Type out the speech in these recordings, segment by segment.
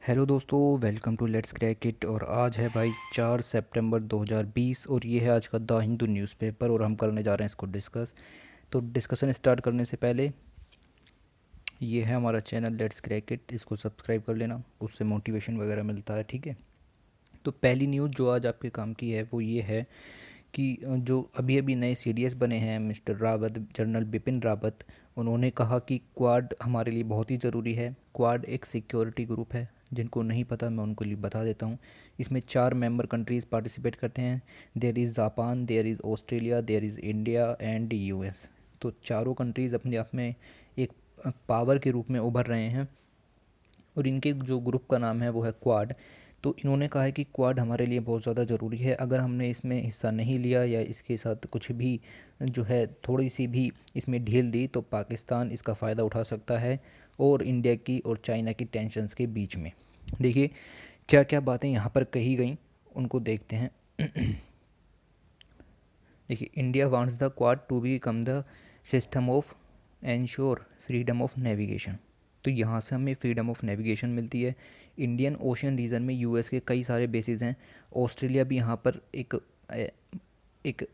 Hello दोस्तों, welcome to let's crack it. और आज है भाई 4 सितंबर 2020 और ये है आज का द हिंदू न्यूज़पेपर और हम करने जा रहे हैं इसको डिस्कस। तो डिस्कशन स्टार्ट करने से पहले ये है हमारा चैनल लेट्स क्रैक इट, इसको सब्सक्राइब कर लेना, उससे मोटिवेशन वगैरह मिलता है। ठीक है, तो पहली न्यूज़ जो आज आपके काम की है वो ये है कि जो अभी अभी नए सीडीएस बने हैं मिस्टर रावत, जनरल बिपिन रावत, उन्होंने कहा कि क्वाड हमारे लिए बहुत ही ज़रूरी है। क्वाड एक सिक्योरिटी ग्रुप है, जिनको नहीं पता मैं उनको लिए बता देता हूँ। इसमें 4 मेंबर कंट्रीज़ पार्टिसिपेट करते हैं। There is Japan, there is Australia, there is India and US. तो चारों कंट्रीज़ अपने आप में एक पावर के रूप में उभर रहे हैं और इनके जो ग्रुप का नाम है वो है क्वाड। तो इन्होंने कहा है कि क्वाड हमारे लिए बहुत ज़्यादा ज़रूरी है। अगर हमने इसमें हिस्सा नहीं लिया या इसके साथ कुछ भी जो है थोड़ी सी भी इसमें ढील दी तो पाकिस्तान इसका फ़ायदा उठा सकता है और इंडिया की और चाइना की टेंशन्स के बीच में। देखिए क्या क्या बातें यहाँ पर कही गई, उनको देखते हैं। देखिए, India wants the quad to become the system of ensure freedom of navigation. तो यहाँ से हमें फ्रीडम ऑफ नेविगेशन मिलती है। इंडियन ओशन रीजन में यूएस के कई सारे बेसिस हैं। ऑस्ट्रेलिया भी यहाँ पर एक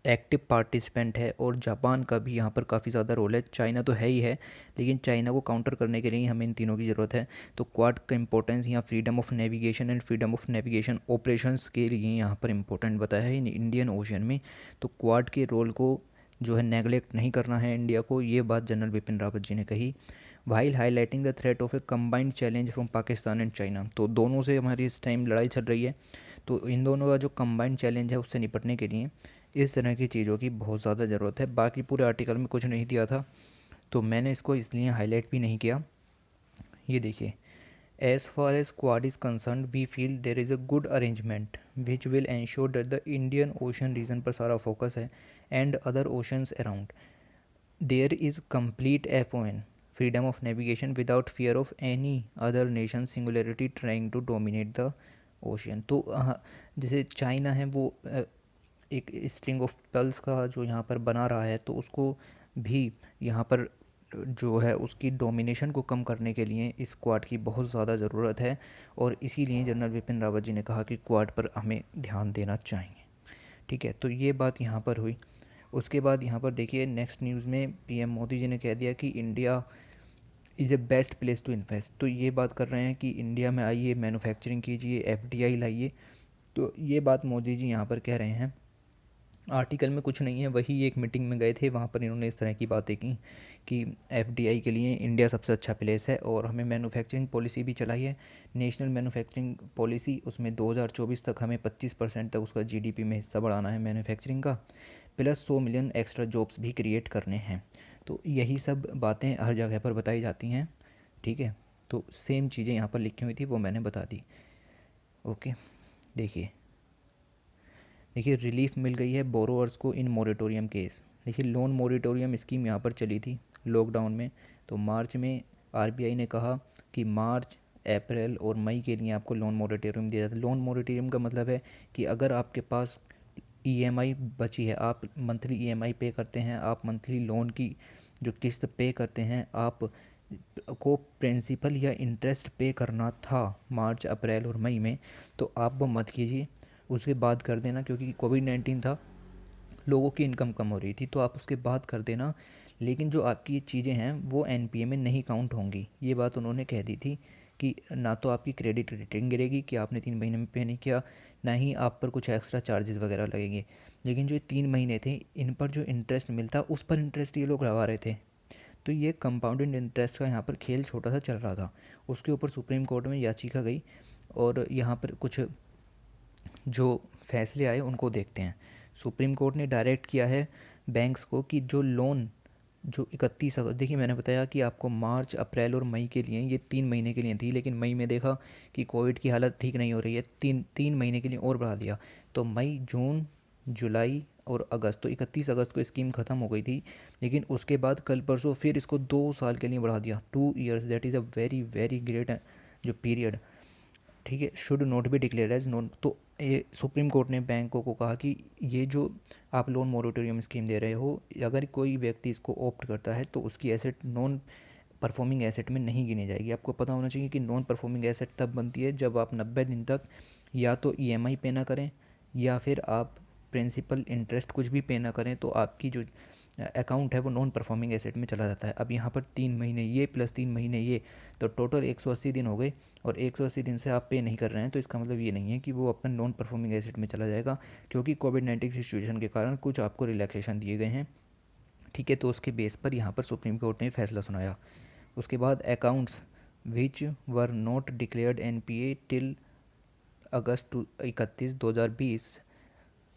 एक्टिव पार्टिसिपेंट है और जापान का भी यहाँ पर काफ़ी ज़्यादा रोल है। चाइना तो है ही है, लेकिन चाइना को काउंटर करने के लिए हमें इन तीनों की ज़रूरत है। तो क्वाड का इंपॉर्टेंस यहाँ freedom of navigation and freedom of navigation operations के लिए यहाँ पर इंपॉर्टेंट बताया है इन इंडियन ओशन में। तो क्वाड के रोल को जो है नेगलेक्ट नहीं करना है इंडिया को, ये बात जनरल बिपिन रावत जी ने कही। While highlighting the threat of A combined challenge from Pakistan and China. तो दोनों से हमारी इस टाइम लड़ाई चल रही है, तो इन दोनों का जो कंबाइंड चैलेंज है उससे निपटने के लिए इस तरह की चीज़ों की बहुत ज़्यादा ज़रूरत है। बाकी पूरे आर्टिकल में कुछ नहीं दिया था तो मैंने इसको इसलिए हाईलाइट भी नहीं किया। ये देखिए, as far as quad is concern we feel there is a good arrangement which will ensure that the Indian ocean region पर सारा फोकस है and other oceans around there is complete FON freedom of navigation without fear of any other nation singularity trying to dominate the ocean. तो जैसे China है वो एक string of pails का जो यहाँ पर बना रहा है, तो उसको भी यहाँ पर जो है उसकी डोमिनेशन को कम करने के लिए इस क्वाड की बहुत ज़्यादा ज़रूरत है। और इसीलिए जनरल बिपिन रावत जी ने कहा कि क्वाड पर हमें ध्यान देना चाहिए। ठीक है, तो ये बात यहाँ पर हुई। उसके बाद यहाँ पर देखिए नेक्स्ट न्यूज़ में पीएम मोदी जी ने कह दिया कि India is a best place to invest. तो ये बात कर रहे हैं कि इंडिया में आइए, मैन्युफैक्चरिंग कीजिए, FDI लाइए। तो ये बात मोदी जी यहाँ पर कह रहे हैं। आर्टिकल में कुछ नहीं है, वही एक मीटिंग में गए थे, वहाँ पर इन्होंने इस तरह की बातें की कि FDI के लिए इंडिया सबसे अच्छा प्लेस है और हमें मैन्युफैक्चरिंग पॉलिसी भी चलाई है, नेशनल मैन्युफैक्चरिंग पॉलिसी। उसमें 2024 तक हमें 25% तक उसका GDP में हिस्सा बढ़ाना है मैन्युफैक्चरिंग का, प्लस 100 मिलियन एक्स्ट्रा जॉब्स भी क्रिएट करने हैं। तो यही सब बातें हर जगह पर बताई जाती हैं। ठीक है, तो सेम चीज़ें यहाँ पर लिखी हुई थी वो मैंने बता दी। ओके, देखिए देखिए रिलीफ मिल गई है बोरोअर्स को इन मोरेटोरियम केस। देखिए लोन मोरेटोरियम स्कीम यहाँ पर चली थी लॉकडाउन में, तो मार्च में RBI ने कहा कि मार्च, अप्रैल और मई के लिए आपको लोन मोरेटोरियम दिया जाता है। लोन मोरेटोरियम का मतलब है कि अगर आपके पास EMI बची है, आप मंथली EMI पे करते हैं, आप मंथली लोन की जो किस्त पे करते हैं, आप को प्रिंसिपल या इंटरेस्ट पे करना था मार्च, अप्रैल और मई में, तो आप वो मत कीजिए, उसके बाद कर देना। क्योंकि कोविड-19 था, लोगों की इनकम कम हो रही थी, तो आप उसके बाद कर देना। लेकिन जो आपकी ये चीज़ें हैं वो NPA में नहीं काउंट होंगी। ये बात उन्होंने कह दी थी कि ना तो आपकी क्रेडिट रेटिंग गिरेगी कि आपने 3 महीने में पे नहीं किया, ना ही आप पर कुछ एक्स्ट्रा चार्जेस वगैरह लगेंगे। लेकिन जो 3 महीने थे, इन पर जो इंटरेस्ट मिलता उस पर इंटरेस्ट ये लोग लगा रहे थे। तो ये कंपाउंडेड इंटरेस्ट का यहाँ पर खेल छोटा सा चल रहा था। उसके ऊपर सुप्रीम कोर्ट में याचिका गई और यहाँ पर कुछ जो फैसले आए उनको देखते हैं। सुप्रीम कोर्ट ने डायरेक्ट किया है बैंक्स को कि जो लोन जो 31 अगस्त, देखिए मैंने बताया कि आपको मार्च, अप्रैल और मई के लिए ये 3 महीने के लिए थी, लेकिन मई में देखा कि कोविड की हालत ठीक नहीं हो रही है, तीन तीन महीने के लिए और बढ़ा दिया। तो मई, जून, जुलाई और अगस्त, तो 31 अगस्त को स्कीम ख़त्म हो गई थी। लेकिन उसके बाद कल परसों फिर इसको 2 साल के लिए बढ़ा दिया, 2 years. That is a very very great जो पीरियड। ठीक है, should not be declare as non. तो ये सुप्रीम कोर्ट ने बैंकों को कहा कि ये जो आप लोन मोरेटोरियम स्कीम दे रहे हो, अगर कोई व्यक्ति इसको ऑप्ट करता है तो उसकी एसेट नॉन परफॉर्मिंग एसेट में नहीं गिनी जाएगी। आपको पता होना चाहिए कि नॉन परफॉर्मिंग एसेट तब बनती है जब आप 90 दिन तक या तो ईएमआई पे ना करें या फिर आप प्रिंसिपल इंटरेस्ट कुछ भी पे ना करें, तो आपकी जो अकाउंट है वो नॉन परफॉर्मिंग एसेट में चला जाता है। अब यहाँ पर 3 महीने ये प्लस 3 महीने ये, तो टोटल 180 दिन हो गए, और 180 दिन से आप पे नहीं कर रहे हैं, तो इसका मतलब ये नहीं है कि वो अपना नॉन परफॉर्मिंग एसेट में चला जाएगा, क्योंकि कोविड-19 की सिचुएशन के कारण कुछ आपको रिलैक्सेशन दिए गए हैं। ठीक है, तो उसके बेस पर यहाँ पर सुप्रीम कोर्ट ने फैसला सुनाया। उसके बाद accounts which were not declared NPA till August 31 2020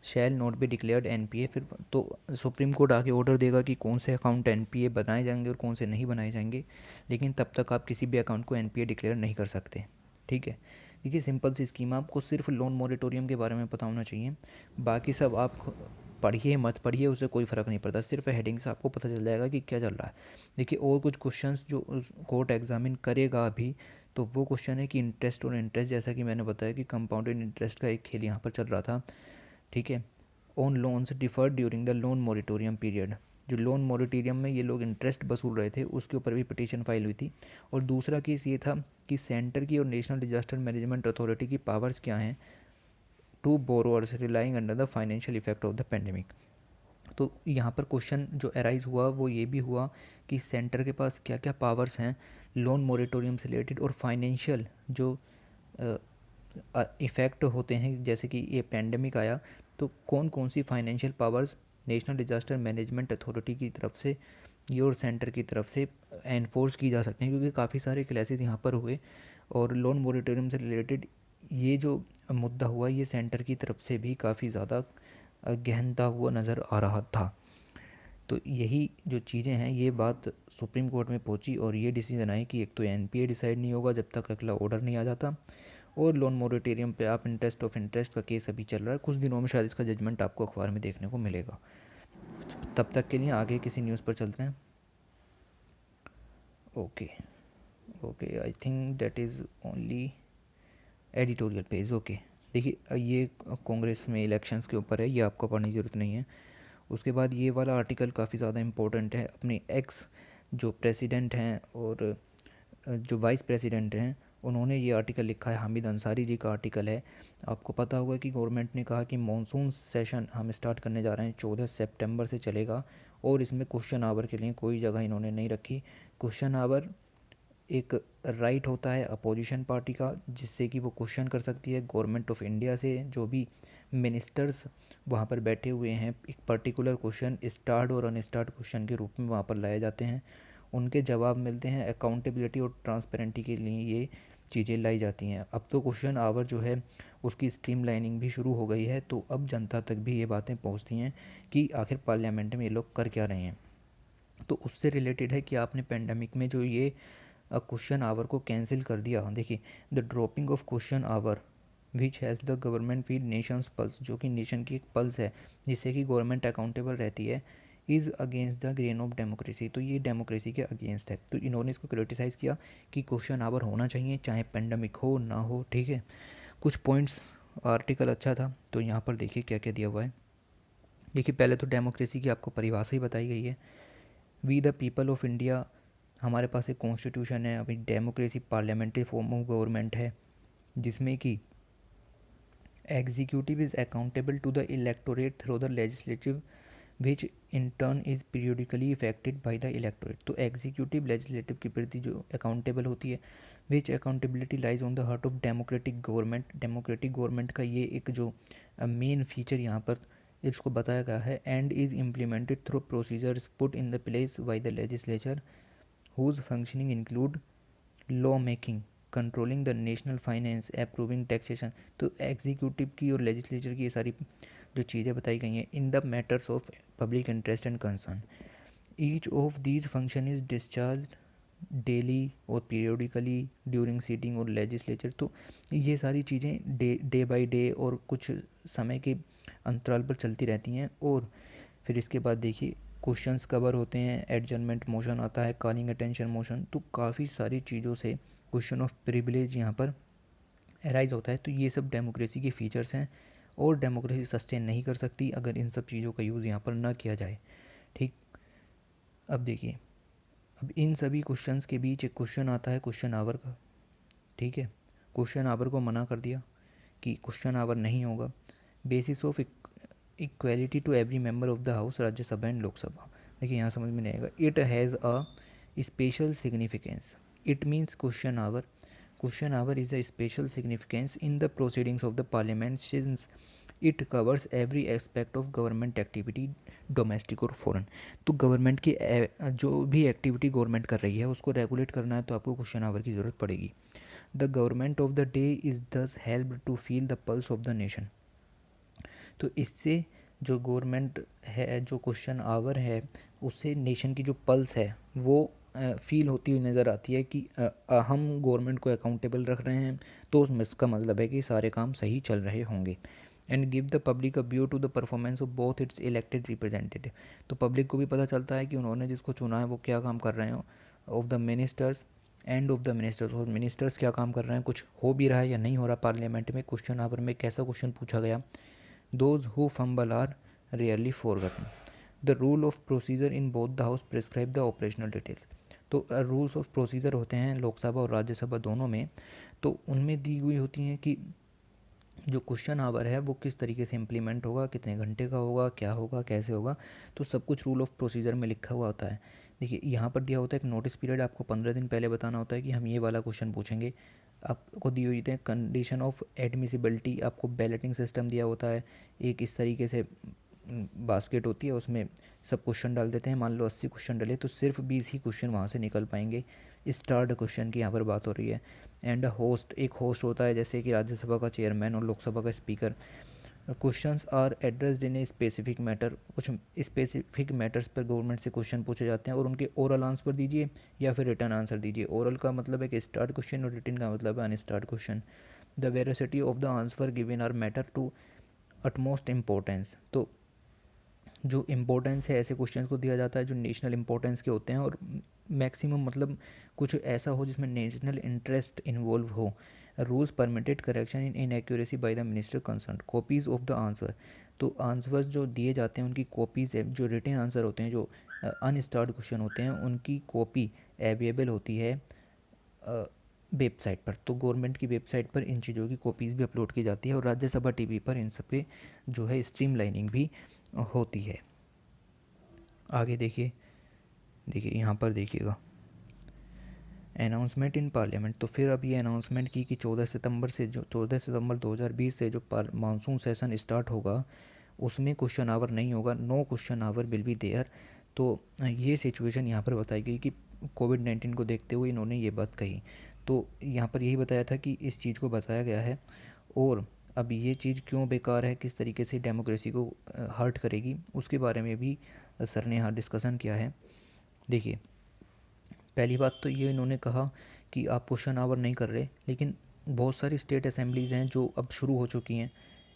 shall not be declared NPA. फिर तो सुप्रीम कोर्ट आके ऑर्डर देगा कि कौन से अकाउंट एनपीए बनाए जाएंगे और कौन से नहीं बनाए जाएंगे, लेकिन तब तक आप किसी भी अकाउंट को एनपीए डिक्लेयर नहीं कर सकते। ठीक है, देखिए सिंपल सी स्कीम, आपको सिर्फ लोन मॉरेटोरियम के बारे में पता होना चाहिए, बाकी सब आप पढ़िए मत पढ़िए उससे कोई फ़र्क नहीं पड़ता, सिर्फ हेडिंग से आपको पता चल जाएगा कि क्या चल रहा है। देखिए और कुछ क्वेश्चंस जो कोर्ट एग्जामिन करेगा अभी, तो वो क्वेश्चन है कि इंटरेस्ट और इंटरेस्ट, जैसा कि मैंने बताया कि कंपाउंडेड इंटरेस्ट का एक खेल यहाँ पर चल रहा था। ठीक है, on loans deferred during the loan moratorium period, जो लोन मॉरेटोरियम में ये लोग इंटरेस्ट वसूल रहे थे उसके ऊपर भी पिटीशन फाइल हुई थी। और दूसरा केस ये था कि सेंटर की और नेशनल डिजास्टर मैनेजमेंट अथॉरिटी की पावर्स क्या हैं to borrowers relying under the financial effect of the pandemic. तो यहाँ पर क्वेश्चन जो अराइज हुआ वो ये भी हुआ कि सेंटर के पास क्या क्या पावर्स हैं लोन मॉरेटोरियम से रिलेटेड, और फाइनेंशियल जो इफ़ेक्ट होते हैं, जैसे कि ये पेंडेमिक आया, तो कौन कौन सी financial powers national disaster management authority की तरफ से योर सेंटर की तरफ से एनफोर्स की जा सकते हैं, क्योंकि काफ़ी सारे क्लासेस यहाँ पर हुए और लोन मॉरेटोरियम से रिलेटेड ये जो मुद्दा हुआ ये सेंटर की तरफ से भी काफ़ी ज़्यादा गहनता हुआ नज़र आ रहा था। तो यही जो चीज़ें हैं ये बात सुप्रीम कोर्ट में पहुंची और ये डिसीजन आई कि एक तो एनपीए डिसाइड नहीं होगा जब तक अगला ऑर्डर नहीं आ जाता, और लोन मॉरेटोरियम पे आप इंटरेस्ट ऑफ इंटरेस्ट का केस अभी चल रहा है, कुछ दिनों में शायद इसका जजमेंट आपको अखबार में देखने को मिलेगा। तब तक के लिए आगे किसी न्यूज़ पर चलते हैं। Okay, okay, I think that is only editorial page. Okay, देखिए ये कांग्रेस में इलेक्शंस के ऊपर है, ये आपको पढ़ने की ज़रूरत नहीं है। उसके बाद ये वाला आर्टिकल काफ़ी ज़्यादा इम्पोर्टेंट है, अपने एक्स जो प्रेसिडेंट हैं और जो वाइस प्रेसिडेंट हैं उन्होंने ये आर्टिकल लिखा है, हामिद अंसारी जी का आर्टिकल है। आपको पता होगा कि गवर्नमेंट ने कहा कि मॉनसून सेशन हम स्टार्ट करने जा रहे हैं, 14 सितंबर से चलेगा, और इसमें क्वेश्चन आवर के लिए कोई जगह इन्होंने नहीं रखी। क्वेश्चन आवर एक राइट होता है अपोजिशन पार्टी का, जिससे कि वो क्वेश्चन कर सकती है गवर्नमेंट ऑफ इंडिया से, जो भी मिनिस्टर्स वहाँ पर बैठे हुए हैं एक पर्टिकुलर क्वेश्चन स्टार्ड और अनस्टार्ड क्वेश्चन के रूप में वहाँ पर लाए जाते हैं, उनके जवाब मिलते हैं। अकाउंटेबिलिटी और ट्रांसपेरेंटी के लिए ये चीज़ें लाई जाती हैं। अब तो क्वेश्चन आवर जो है उसकी स्ट्रीमलाइनिंग भी शुरू हो गई है, तो अब जनता तक भी ये बातें पहुँचती हैं कि आखिर पार्लियामेंट में ये लोग कर क्या रहे हैं। तो उससे रिलेटेड है कि आपने पेंडेमिक में जो ये क्वेश्चन आवर को कैंसिल कर दिया। देखिए the dropping of question hour which help the government feed nations pulse, जो कि नेशन की एक पल्स है जिससे कि गवर्नमेंट अकाउंटेबल रहती है, is against the grain of democracy. तो ये डेमोक्रेसी के अगेंस्ट है, तो इन्होंने इसको क्रिटिसाइज़ किया कि क्वेश्चन आवर होना चाहिए चाहे पेंडेमिक हो ना हो। ठीक है, कुछ पॉइंट्स आर्टिकल अच्छा था, तो यहाँ पर देखिए क्या क्या दिया हुआ है। देखिए पहले तो डेमोक्रेसी की आपको परिभाषा ही बताई गई है, we the people of India, हमारे पास एक कॉन्स्टिट्यूशन है, अभी democracy parliamentary form of government है, जिसमें कि executive is accountable to the electorate through the legislative which in turn is periodically effected by the electorate. तो एग्जीक्यूटिव लेजिस्लेटिव के प्रति जो अकाउंटेबल होती है, which accountability lies on the heart of democratic government. Democratic government का ये एक जो मेन फीचर यहाँ पर इसको बताया गया है, and is implemented through procedures put in the place by the legislature whose functioning include law making, controlling the national finance, approving taxation. तो एग्जीक्यूटिव की और लेजिस्लेचर की ये सारी जो चीज़ें बताई गई हैं in the matters of public interest and concern, each of these function is discharge daily और पीरियोडिकली ड्यूरिंग सीटिंग और लेजिस्लेचर। तो ये सारी चीज़ें डे बाई डे और कुछ समय के अंतराल पर चलती रहती हैं। और फिर इसके बाद देखिए क्वेश्चंस कवर होते हैं, एडजर्नमेंट मोशन आता है, कॉलिंग अटेंशन मोशन, तो काफ़ी सारी चीज़ों से क्वेश्चन ऑफ प्रिविलेज यहाँ पर अराइज होता है। तो ये सब डेमोक्रेसी के फीचर्स हैं, और डेमोक्रेसी सस्टेन नहीं कर सकती अगर इन सब चीज़ों का यूज़ यहाँ पर ना किया जाए। ठीक, अब देखिए अब इन सभी क्वेश्चंस के बीच एक क्वेश्चन आता है क्वेश्चन आवर का, ठीक है। क्वेश्चन आवर को मना कर दिया कि क्वेश्चन आवर नहीं होगा। Basis of equality to every member of the house, Rajya Sabha and Lok Sabha. देखिए यहाँ समझ में नहीं आएगा। It has a special significance, it means question hour is a special significance in the proceedings of the parliament since it covers every aspect of government activity, domestic और foreign. तो government की जो भी एक्टिविटी गवर्नमेंट कर रही है उसको regulate करना है तो आपको क्वेश्चन आवर की ज़रूरत पड़ेगी। The government of the day is thus help to feel the pulse of the nation. तो इससे जो गवर्नमेंट है, जो क्वेश्चन आवर है, उससे नेशन की जो पल्स है वो फील होती हुई नज़र आती है कि हम गवर्नमेंट को अकाउंटेबल रख रहे हैं, तो उसमें इसका मतलब है कि सारे काम सही चल रहे होंगे। And give the public a view to the performance of both its elected representative. तो पब्लिक को भी पता चलता है कि उन्होंने जिसको चुना है वो क्या काम कर रहे हैं। Of the ministers end of the ministers, और मिनिस्टर्स क्या काम कर रहे हैं, कुछ हो भी रहा है या नहीं हो रहा पार्लियामेंट में। क्वेश्चन आवर में कैसा क्वेश्चन पूछा गया, those who fumble are rarely forgotten. The rule of procedure in both the house prescribe the operational details. तो रूल्स ऑफ प्रोसीजर होते हैं लोकसभा और राज्यसभा दोनों में, तो उनमें दी हुई होती हैं कि जो क्वेश्चन आवर है वो किस तरीके से इम्प्लीमेंट होगा, कितने घंटे का होगा, क्या होगा, कैसे होगा। तो सब कुछ रूल ऑफ प्रोसीजर में लिखा हुआ होता है। देखिए यहाँ पर दिया होता है एक नोटिस पीरियड, आपको 15 दिन पहले बताना होता है कि हम ये वाला क्वेश्चन पूछेंगे। आपको दी हुई है कंडीशन ऑफ एडमिसिबिलिटी, आपको बैलेटिंग सिस्टम दिया होता है। एक इस तरीके से बास्केट होती है, उसमें सब क्वेश्चन डाल देते हैं। मान लो 80 क्वेश्चन डले तो सिर्फ 20 ही क्वेश्चन वहाँ से निकल पाएंगे। स्टार्ड क्वेश्चन की यहाँ पर बात हो रही है। एंड होस्ट, एक होस्ट होता है जैसे कि राज्यसभा का चेयरमैन और लोकसभा का speaker. Questions are addressed in a specific matter, कुछ स्पेसिफिक मैटर्स पर गवर्नमेंट से क्वेश्चन पूछे जाते हैं और उनके ओरल आंसर दीजिए या फिर रिटर्न आंसर दीजिए। ओरल का मतलब है कि स्टार्ट क्वेश्चन और रिटर्न का मतलब है unstarred question. The veracity of the answer given are matter to utmost importance. तो जो इम्पोर्टेंस है ऐसे क्वेश्चन को दिया जाता है जो नेशनल इम्पोर्टेंस के होते हैं, और मैक्सिमम मतलब कुछ ऐसा हो जिसमें नेशनल इंटरेस्ट इन्वॉल्व हो। Rules permitted correction in inaccuracy by the minister concern. Copies of the answer, तो आंसर्स जो दिए जाते हैं उनकी कॉपीज़ है। जो रिटन आंसर होते हैं, जो अनस्टार्ड क्वेश्चन होते हैं, उनकी कॉपी अवेलेबल होती है वेबसाइट पर। तो गवर्नमेंट की वेबसाइट पर इन चीज़ों की कॉपीज़ भी अपलोड की जाती है और राज्यसभा टीवी पर इन सब पे जो है स्ट्रीमलाइनिंग भी होती है। आगे देखिए, देखिए यहाँ पर देखिएगा अनाउंसमेंट इन पार्लियामेंट। तो फिर अब ये अनाउंसमेंट की कि 14 सितंबर से, जो 14 सितंबर 2020 से जो मानसून सेशन स्टार्ट होगा उसमें क्वेश्चन आवर नहीं होगा, no question hour will be there. तो ये सिचुएशन यहाँ पर बताई गई कि कोविड-19 को देखते हुए इन्होंने ये बात कही। तो यहाँ पर यही बताया था कि इस चीज़ को बताया गया है, और अब ये चीज़ क्यों बेकार है, किस तरीके से डेमोक्रेसी को हर्ट करेगी, उसके बारे में भी सर ने यहाँ डिस्कशन किया है। देखिए पहली बात तो ये इन्होंने कहा कि आप क्वेश्चन आवर नहीं कर रहे, लेकिन बहुत सारी स्टेट असेंबलीज़ हैं जो अब शुरू हो चुकी हैं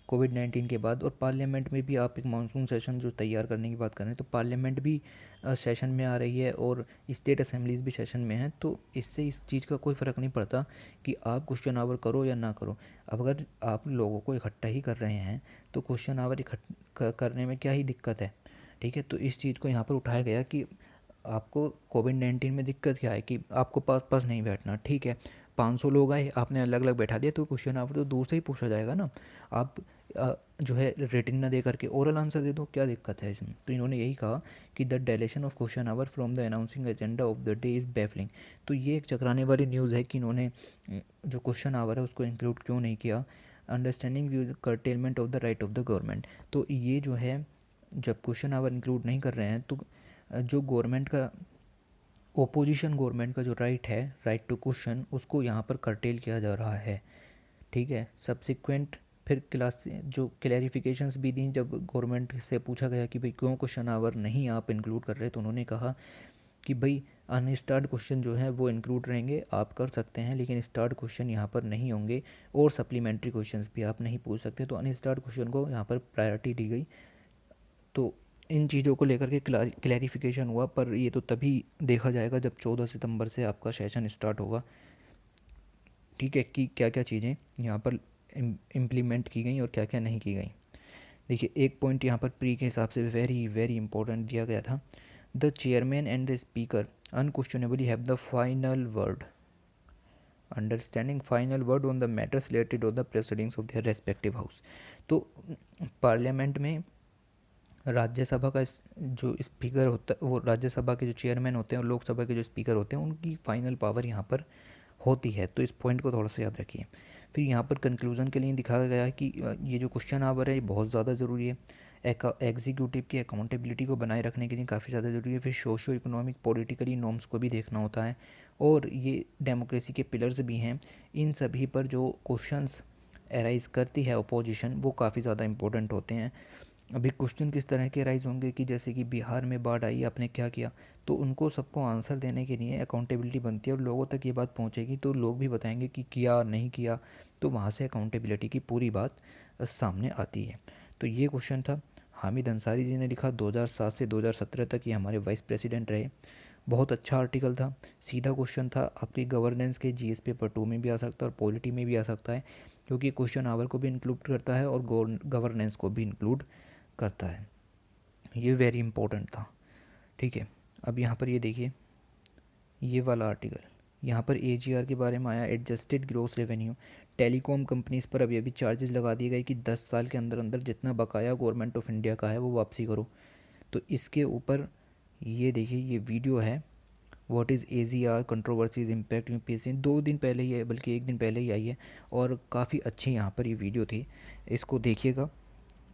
कोविड-19 के बाद, और पार्लियामेंट में भी आप एक मानसून सेशन जो तैयार करने की बात कर रहे हैं, तो पार्लियामेंट भी सेशन में आ रही है और स्टेट असेंबलीज़ भी सेशन में हैं। तो इससे इस चीज़ का कोई फ़र्क नहीं पड़ता कि आप क्वेश्चन आवर करो या ना करो। अब अगर आप लोगों को इकट्ठा ही कर रहे हैं तो क्वेश्चन आवर करने में क्या ही दिक्कत है, ठीक है। तो इस चीज़ को यहाँ पर उठाया गया कि आपको कोविड-19 में दिक्कत क्या है कि आपको पास पास नहीं बैठना, ठीक है। 500 लोग आए, आपने अलग अलग बैठा दिया, तो क्वेश्चन आवर तो दूर से ही पूछा जाएगा ना। आप जो है रेटिंग ना दे करके ओरल आंसर दे दो, क्या दिक्कत है इसमें। तो इन्होंने यही कहा कि the deletion of question hour from the announcing agenda of the day is baffling. तो ये एक चकराने वाली न्यूज़ है कि इन्होंने जो क्वेश्चन आवर है उसको इंक्लूड क्यों नहीं किया। Understanding view curtailment of the right of the government. तो ये जो है जब क्वेश्चन आवर इंक्लूड नहीं कर रहे हैं तो जो गवर्नमेंट का, ओपोजिशन गवर्नमेंट का जो राइट है, राइट टू क्वेश्चन, उसको यहाँ पर कर्टेल किया जा रहा है, ठीक है। सब्सिक्वेंट फिर क्लास जो क्लैरिफिकेशंस भी दी जब गवर्नमेंट से पूछा गया कि भाई क्यों क्वेश्चन आवर नहीं आप इंक्लूड कर रहे, तो उन्होंने कहा कि भाई अनस्टार्ड क्वेश्चन जो है वो इंक्लूड रहेंगे, आप कर सकते हैं, लेकिन स्टार्ड क्वेश्चन यहाँ पर नहीं होंगे और सप्लीमेंट्री क्वेश्चंस भी आप नहीं पूछ सकते। तो अनस्टार्ड क्वेश्चन को यहाँ पर प्रायोरिटी दी गई। तो इन चीज़ों को लेकर के क्लैरिफिकेशन हुआ, पर ये तो तभी देखा जाएगा जब 14 सितंबर से आपका सेशन स्टार्ट होगा, ठीक है, कि क्या क्या चीज़ें यहाँ पर इम्प्लीमेंट की गई और क्या क्या नहीं की गई। देखिए एक पॉइंट यहाँ पर प्री के हिसाब से वेरी वेरी इंपॉर्टेंट दिया गया था। The chairman and the speaker unquestionably have the final word, understanding final word on the matters related of the proceedings of their respective house. तो पार्लियामेंट में राज्यसभा का जो स्पीकर होता है, वो राज्यसभा के जो चेयरमैन होते हैं और लोकसभा के जो स्पीकर होते हैं, उनकी फाइनल पावर यहाँ पर होती है। तो इस पॉइंट को थोड़ा सा याद रखिए। फिर यहाँ पर कंक्लूजन के लिए दिखाया गया है कि ये जो क्वेश्चन आवर है ये बहुत ज़्यादा ज़रूरी है, एग्जीक्यूटिव की अकाउंटेबिलिटी को बनाए रखने के लिए काफ़ी ज़्यादा ज़रूरी है। फिर सोशो इकोनॉमिक पॉलिटिकली नॉर्म्स को भी देखना होता है, और ये डेमोक्रेसी के पिलर्स भी हैं। इन सभी पर जो क्वेश्चंस एराइज करती है अपोजिशन, वो काफ़ी ज़्यादा इंपॉर्टेंट होते हैं। अभी क्वेश्चन किस तरह के राइज होंगे कि जैसे कि बिहार में बाढ़ आई, आपने क्या किया, तो उनको सबको आंसर देने के लिए अकाउंटेबिलिटी बनती है और लोगों तक ये बात पहुंचेगी तो लोग भी बताएंगे कि किया नहीं किया, तो वहाँ से अकाउंटेबिलिटी की पूरी बात सामने आती है। तो ये क्वेश्चन था। हामिद अंसारी जी ने लिखा, 2007 से 2017 तक ये हमारे वाइस प्रेसिडेंट रहे। बहुत अच्छा आर्टिकल था, सीधा क्वेश्चन था, आपके गवर्नेंस के जीएस पेपर 2 में भी आ सकता है और पॉलिटी में भी आ सकता है, क्योंकि क्वेश्चन आवर को भी इंक्लूड करता है और गवर्नेंस को भी इंक्लूड करता है। ये वेरी इंपॉर्टेंट था। ठीक है, अब यहाँ पर ये देखिए, ये वाला आर्टिकल यहाँ पर एजीआर के बारे में आया, adjusted gross revenue. Telecom companies पर अभी अभी चार्जेस लगा दिए गए कि 10 साल के अंदर अंदर जितना बकाया गवर्नमेंट ऑफ इंडिया का है वो वापसी करो। तो इसके ऊपर ये देखिए, ये वीडियो है, what is AGR controversies impact UPSC, 2 दिन पहले ही है, बल्कि 1 दिन पहले ही आई है, और काफ़ी अच्छी यहाँ पर ये वीडियो थी, इसको देखिएगा।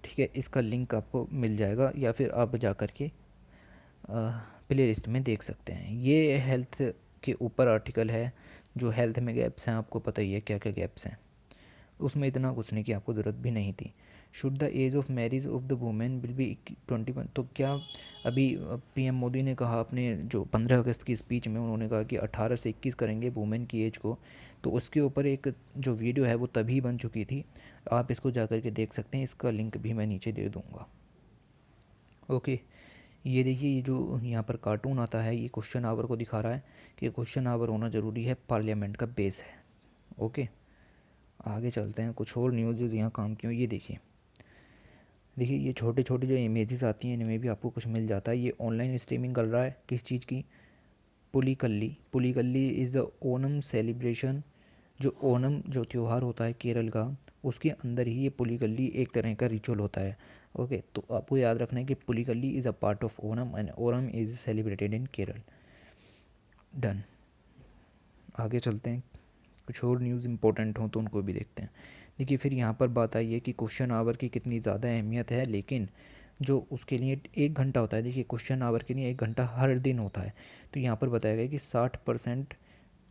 ठीक है, इसका लिंक आपको मिल जाएगा या फिर आप जा कर के प्ले लिस्ट में देख सकते हैं। ये हेल्थ के ऊपर आर्टिकल है, जो हेल्थ में गैप्स हैं, आपको पता ही है क्या क्या गैप्स हैं, उसमें इतना कुछ नहीं की आपको ज़रूरत भी नहीं थी। Should the age of marriage of the women will be 21, तो क्या अभी पीएम मोदी ने कहा अपने जो 15 अगस्त की स्पीच में, उन्होंने कहा कि 18 से 21 करेंगे वुमेन की एज को, तो उसके ऊपर एक जो वीडियो है वो तभी बन चुकी थी, आप इसको जा कर के देख सकते हैं, इसका लिंक भी मैं नीचे दे दूँगा। ओके, ये देखिए, ये जो यहाँ पर कार्टून आता है ये क्वेश्चन आवर को दिखा रहा है कि क्वेश्चन आवर होना ज़रूरी है, पार्लियामेंट का बेस है। ओके, आगे चलते हैं, कुछ और न्यूज़ यहाँ काम की हो। ये देखिए, देखिए ये छोटे छोटे जो इमेजेस आती हैं इनमें भी आपको कुछ मिल जाता है। ये ऑनलाइन स्ट्रीमिंग कर रहा है किस चीज़ की, पुलिकल्ली। पुलिकल्ली इज़ द ओनम सेलिब्रेशन, जो ओनम जो त्यौहार होता है केरल का, उसके अंदर ही ये पुलिकल्ली एक तरह का रिचुअल होता है। ओके, तो आपको याद रखना है कि pulikali is a part of Onam and Onam is celebrated in Kerala. Done, आगे चलते हैं, कुछ और न्यूज़ इंपॉर्टेंट हों तो उनको भी देखते हैं। देखिए, फिर यहाँ पर बात आई है कि क्वेश्चन आवर की कितनी ज़्यादा अहमियत है, लेकिन जो उसके लिए 1 घंटा होता है, देखिए क्वेश्चन आवर के लिए 1 घंटा हर दिन होता है, तो यहाँ पर बताया गया कि 60%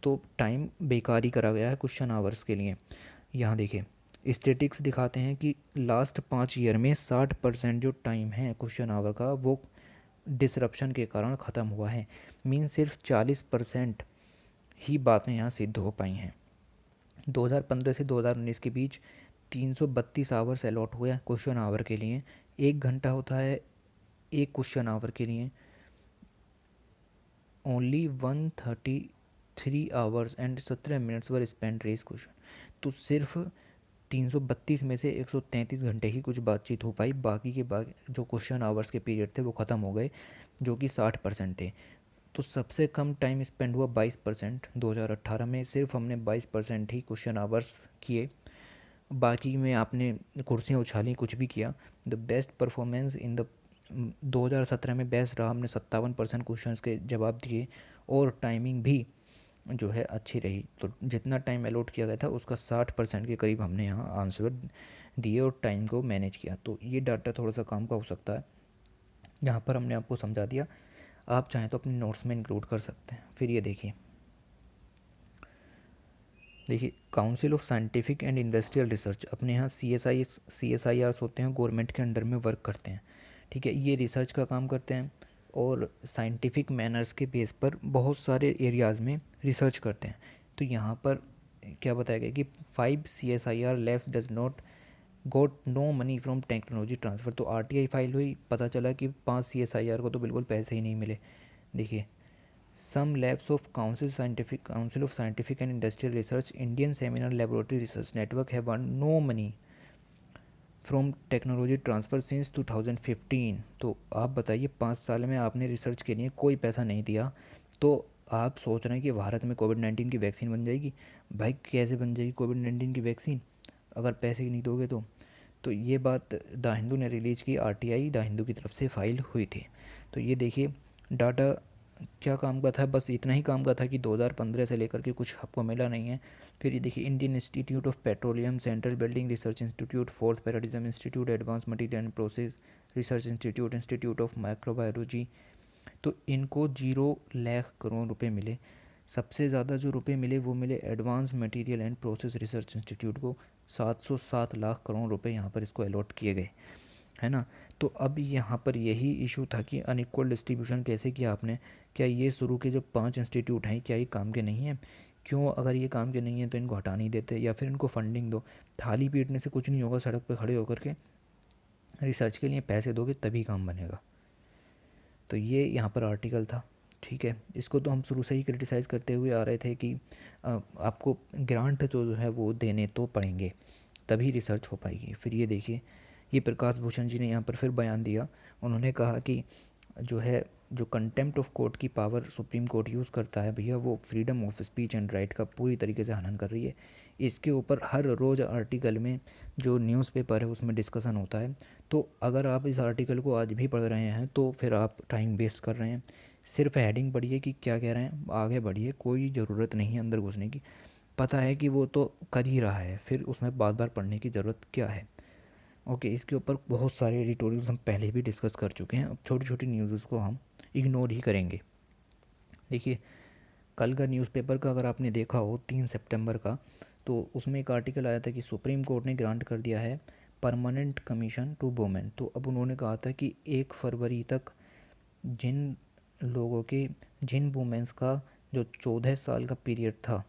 तो टाइम बेकार ही करा गया है क्वेश्चन आवर्स के लिए। यहाँ देखिए, स्टेटिक्स दिखाते हैं कि लास्ट 5 ईयर में 60% जो टाइम है क्वेश्चन आवर का वो डिसरप्शन के कारण ख़त्म हुआ है। मीन सिर्फ 40% ही बातें यहाँ सिद्ध हो पाई हैं। 2015 से 2019 के बीच 332 आवर्स अलॉट हुए क्वेश्चन आवर के लिए, 1 घंटा होता है एक क्वेश्चन आवर के लिए। Only 133 hours and 17 minutes were spend raise question. तो सिर्फ 332 में से 133 घंटे ही कुछ बातचीत हो पाई, बाकी के बाकी जो क्वेश्चन आवर्स के पीरियड थे वो ख़त्म हो गए, जो कि 60% थे। तो सबसे कम टाइम स्पेंड हुआ 22%, 2018 में सिर्फ हमने 22% ही क्वेश्चन आवर्स किए, बाकी में आपने कुर्सियाँ उछाली, कुछ भी किया। The best performance in the 2017 में बेस्ट रहा, हमने 57% क्वेश्चन के जवाब दिए और टाइमिंग भी जो है अच्छी रही। तो जितना टाइम अलॉट किया गया था उसका 60% के करीब हमने यहाँ आंसर दिए और टाइम को मैनेज किया। तो ये डाटा थोड़ा सा काम का हो सकता है, यहाँ पर हमने आपको समझा दिया, आप चाहें तो अपने नोट्स में इंक्लूड कर सकते हैं। फिर ये देखिए, देखिए council of scientific and industrial research, अपने यहाँ CSIRs होते हैं, गवर्नमेंट के अंडर में वर्क करते हैं। ठीक है, ये रिसर्च का काम करते हैं और साइंटिफिक मैनर्स के बेस पर बहुत सारे एरियाज़ में रिसर्च करते हैं। तो यहाँ पर क्या बताया गया कि 5 CSIR labs does not got no money from technology transfer. तो RTI फाइल हुई, पता चला कि 5 CSIR को तो बिल्कुल पैसे ही नहीं मिले। देखिए, some labs of Council of Scientific and Industrial Research, Indian Seminar Laboratory Research Network have earned no money from technology transfer since 2015। तो आप बताइए 5 साल में आपने रिसर्च के लिए कोई पैसा नहीं दिया, तो आप सोच रहे हैं कि भारत में कोविड-19 की वैक्सीन बन जाएगी। भाई कैसे बन जाएगी कोविड-19 की वैक्सीन अगर पैसे नहीं दोगे तो ये बात द हिंदू ने रिलीज़ की, आरटीआई द हिंदू की तरफ से फाइल हुई थी। तो ये देखिए डाटा क्या काम का था, बस इतना ही काम का था कि 2015 से लेकर के कुछ आपको मिला नहीं है। फिर ये देखिए Indian institute of petroleum, central building research institute, fourth paradigm institute, advance material and process research institute, institute of microbiology, तो इनको 0 लाख करोड़ रुपए मिले। सबसे ज़्यादा जो रुपए मिले वो मिले advance material and process research institute को, 707 लाख करोड़ रुपए यहाँ पर इसको अलॉट किए गए, है ना। तो अब यहाँ पर यही इशू था कि अनइक्वल डिस्ट्रीब्यूशन कैसे किया आपने। क्या ये शुरू के जो 5 इंस्टीट्यूट हैं क्या ये काम के नहीं हैं? क्यों अगर ये काम के नहीं हैं तो इनको हटा नहीं देते या फिर इनको फंडिंग दो। थाली पीटने से कुछ नहीं होगा, सड़क पर खड़े होकर के रिसर्च के लिए पैसे दोगे तभी काम बनेगा। तो ये यहाँ पर आर्टिकल था, ठीक है। इसको तो हम शुरू से ही क्रिटिसाइज़ करते हुए आ रहे थे कि आपको ग्रांट जो है वो देने तो पड़ेंगे तभी रिसर्च हो पाएगी। फिर ये देखिए ये प्रकाश भूषण जी ने यहाँ पर फिर बयान दिया। उन्होंने कहा कि जो कंटेम्प्ट ऑफ कोर्ट की पावर सुप्रीम कोर्ट यूज़ करता है भैया, वो freedom of speech and right का पूरी तरीके से हनन कर रही है। इसके ऊपर हर रोज़ आर्टिकल में जो न्यूज़पेपर है उसमें डिस्कशन होता है। तो अगर आप इस आर्टिकल को आज भी पढ़ रहे हैं तो फिर आप टाइम वेस्ट कर रहे हैं। सिर्फ हेडिंग पढ़िए कि क्या कह रहे हैं, आगे बढ़िए, कोई ज़रूरत नहीं है अंदर घुसने की। पता है कि वो तो कर ही रहा है, फिर उसमें बार बार पढ़ने की ज़रूरत क्या है। ओके, इसके ऊपर बहुत सारे एडिटोरियल्स हम पहले भी डिस्कस कर चुके हैं। अब छोटी छोटी न्यूज़ को हम इग्नोर ही करेंगे। देखिए कल का न्यूज़पेपर का अगर आपने देखा हो 3 सितंबर का, तो उसमें एक आर्टिकल आया था कि सुप्रीम कोर्ट ने ग्रांट कर दिया है परमानेंट कमीशन टू वुमेन। तो अब उन्होंने कहा था कि 1 फरवरी तक जिन लोगों के जिन वुमेंस का जो 14 साल का पीरियड था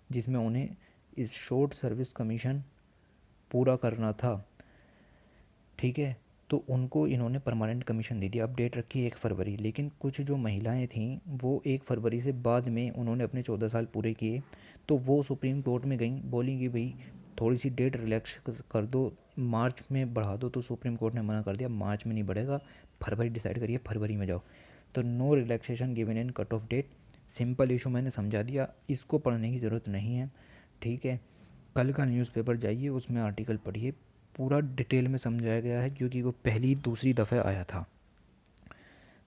जिसमें उन्हें इस शॉर्ट सर्विस कमीशन पूरा करना था, ठीक है, तो उनको इन्होंने परमानेंट कमीशन दे दिया। अब डेट रखी 1 फरवरी, लेकिन कुछ जो महिलाएं थीं वो 1 फरवरी से बाद में उन्होंने अपने 14 साल पूरे किए, तो वो सुप्रीम कोर्ट में गई, बोली कि भाई थोड़ी सी डेट रिलैक्स कर दो, मार्च में बढ़ा दो। तो सुप्रीम कोर्ट ने मना कर दिया, मार्च में नहीं बढ़ेगा, फरवरी डिसाइड करिए, फरवरी में जाओ। तो no relaxation given in cut off date. Simple issue मैंने समझा दिया, इसको पढ़ने की ज़रूरत नहीं है, ठीक है। कल का न्यूज़पेपर जाइए, उसमें आर्टिकल पढ़िए, पूरा डिटेल में समझाया गया है, क्योंकि वो पहली दूसरी दफ़ा आया था।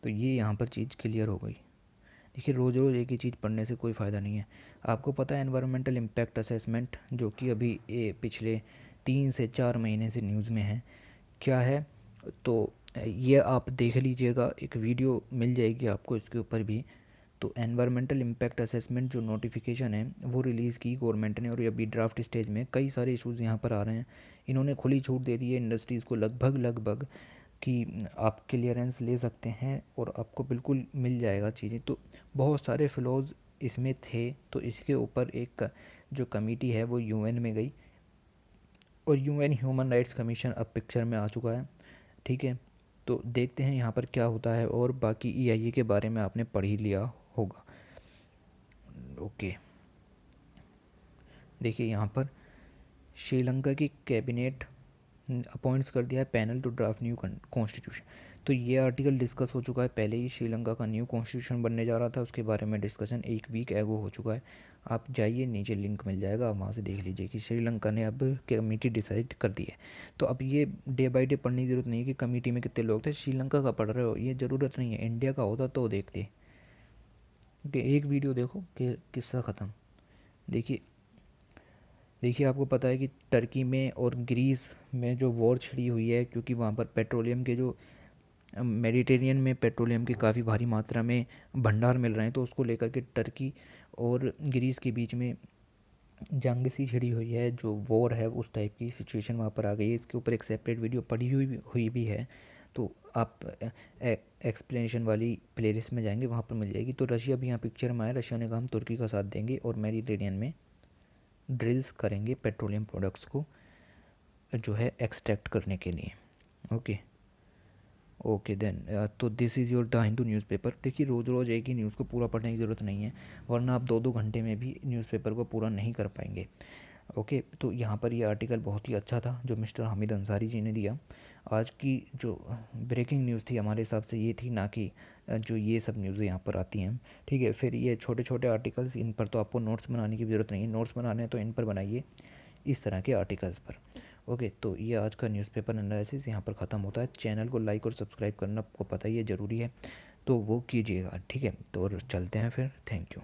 तो ये यहाँ पर चीज़ क्लियर हो गई। देखिए रोज़ रोज़ एक ही चीज़ पढ़ने से कोई फ़ायदा नहीं है। आपको पता है एनवायरमेंटल इम्पैक्ट असेसमेंट जो कि अभी पिछले 3 से 4 महीने से न्यूज़ में है, क्या है, तो ये आप देख लीजिएगा, एक वीडियो मिल जाएगी आपको इसके ऊपर भी। तो एनवायरमेंटल इम्पैक्ट असेसमेंट जो नोटिफिकेशन है वो रिलीज़ की गवर्नमेंट ने, और अभी ड्राफ्ट स्टेज में कई सारे इश्यूज़ यहाँ पर आ रहे हैं। इन्होंने खुली छूट दे दी है इंडस्ट्रीज़ को लगभग कि आप क्लियरेंस ले सकते हैं और आपको बिल्कुल मिल जाएगा चीज़ें। तो बहुत सारे फ्लॉज इसमें थे, तो इसके ऊपर एक जो कमेटी है वो यूएन में गई, और यूएन ह्यूमन राइट्स कमीशन अब पिक्चर में आ चुका है, ठीक है। तो देखते हैं यहाँ पर क्या होता है, और बाकी ईआईए के बारे में आपने पढ़ ही लिया होगा। ओके, देखिए यहाँ पर श्रीलंका की कैबिनेट अपॉइंट्स कर दिया है panel to draft new constitution. तो ये आर्टिकल डिस्कस हो चुका है पहले ही, श्रीलंका का न्यू कॉन्स्टिट्यूशन बनने जा रहा था, उसके बारे में डिस्कशन 1 वीक एगो हो चुका है। आप जाइए, नीचे लिंक मिल जाएगा, आप वहाँ से देख लीजिए कि श्रीलंका ने अब कमेटी डिसाइड कर दी है। तो अब ये डे बाई डे पढ़ने की ज़रूरत नहीं है कि कमेटी में कितने लोग थे, श्रीलंका का पढ़ रहे हो, ये ज़रूरत नहीं है। इंडिया का होता तो देखते कि एक वीडियो देखो कि किस्सा ख़त्म। देखिए देखिए आपको पता है कि टर्की में और ग्रीस में जो वॉर छिड़ी हुई है, क्योंकि वहाँ पर पेट्रोलियम के जो मेडिटेरियन में पेट्रोलियम की काफ़ी भारी मात्रा में भंडार मिल रहे हैं, तो उसको लेकर के टर्की और ग्रीस के बीच में जंग सी छिड़ी हुई है, जो वॉर है उस टाइप की सिचुएशन वहाँ पर आ गई है। इसके ऊपर एक सेपरेट वीडियो पड़ी हुई भी है, तो आप एक्सप्लेनेशन वाली प्लेलिस्ट में जाएंगे, वहाँ पर मिल जाएगी। तो रशिया भी यहाँ पिक्चर में आया, रशिया ने कहा हम तुर्की का साथ देंगे और मेडिटेरियन में ड्रिल्स करेंगे पेट्रोलियम प्रोडक्ट्स को जो है एक्सट्रैक्ट करने के लिए। ओके ओके देन, तो this is your the Hindu newspaper. देखिए रोज़ रोज़ एक ही न्यूज़ को पूरा पढ़ने की ज़रूरत नहीं है, वरना आप 2-2 घंटे में भी न्यूज़पेपर को पूरा नहीं कर पाएंगे। ओके, तो यहाँ पर ये आर्टिकल बहुत ही अच्छा था जो मिस्टर हामिद अंसारी जी ने दिया। आज की जो ब्रेकिंग न्यूज़ थी हमारे हिसाब से ये थी, ना कि जो ये सब न्यूज़ यहाँ पर आती हैं। ठीक है, फिर ये छोटे छोटे आर्टिकल्स, इन पर तो आपको नोट्स बनाने की ज़रूरत नहीं है, नोट्स बनाने हैं तो इन पर बनाइए, इस तरह के आर्टिकल्स पर। ओके, तो ये आज का न्यूज़पेपर एनालिसिस यहाँ पर ख़त्म होता है। चैनल को लाइक और सब्सक्राइब करना आपको पता ही है ज़रूरी है, तो वो कीजिएगा। ठीक है, तो और चलते हैं फिर। Thank you.